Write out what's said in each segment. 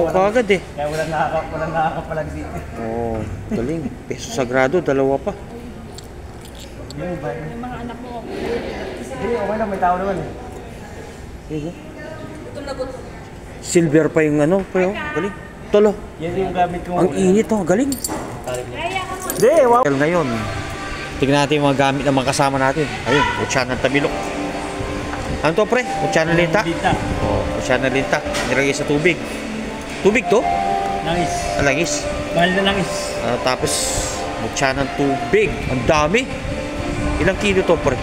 Totoo kagad eh. Kaya walang nakakapalag dito. Oo, galing. Peso Sagrado, dalawa pa. Yung ba? Yung mga anak mo. Hindi, okay lang. May tao naman eh. Gutom na gutom. Silver pa yung ano, pa yung galing. Tolo. Yan yung gamit ko. Ang init oh, galing. Kaya ka mo. Hindi, wow. Ngayon, tignan natin yung mga gamit ng mga kasama natin. Ayun, utsa ng tamilok. Ano to pre? Utsa ng linta? Oh, utsa ng linta. Nilagay sa tubig. Tubig to? Langis. Langis. Mahal na langis. Tapos, utsa ng tubig. Ang dami. Ilang kilo to pre?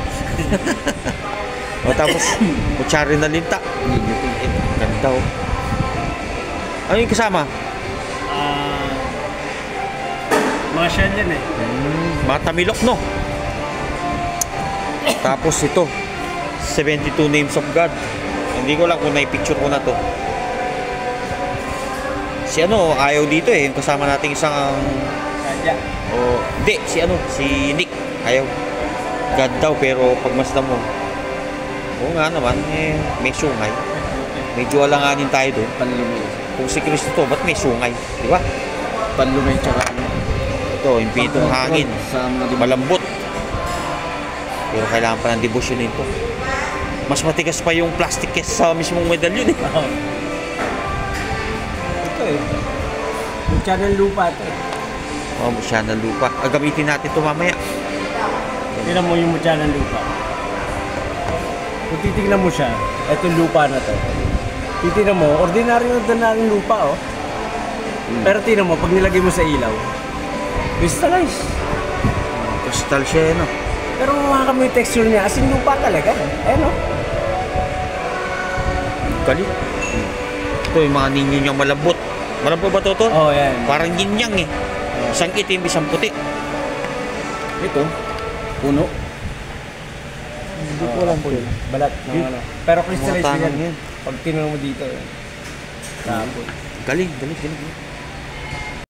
O tapos, utsa rin ng linta. Ganda oh. Ano yung kasama? Mga shell yan eh. Mga tamilok no. Tapos ito 72 names of God. Hindi ko lang kung na-picture ko na to. Si ano ayaw dito eh. Yung kasama nating isang Sadya. oh, hindi si ano si Nick ayaw. God daw pero pagmasdan mo. Oo nga naman eh may sungay. Medyo alanganin tayo doon. Panlumay. Kung si Kristo to, ba't may sungay? Di ba? Panlumay tsaka Ito, yung pitong hangin. Malambot. Pero kailangan pa ng devotion nito. Mas matigas pa yung plastic kesa sa mismong medalyon eh. Ito eh. Mutya ng lupa ito eh. Oh, mutya ng lupa. Gamitin natin ito mamaya. Tignan mo yung mutya ng lupa. Kung titignan mo siya, itong lupa na to. Titignan mo, ordinaryong lupa oh. Pero tignan mo, pag nilagay mo sa ilaw, crystallize. Crystal siya no? Pero mukha kami yung texture niya, as in lupa talaga. Ayan oh. Galit. Ito yung mga ninyo niyang malambot. Malambot ba to? Oh, yan. Parang yin-yang eh. Isang itim, isang puti. Ito, puno. Hindi ko alam po yun. Balat ng ano. Pero crystallize Mga tanong yan. yan. Pag tinanong mo dito, tapos. Galing.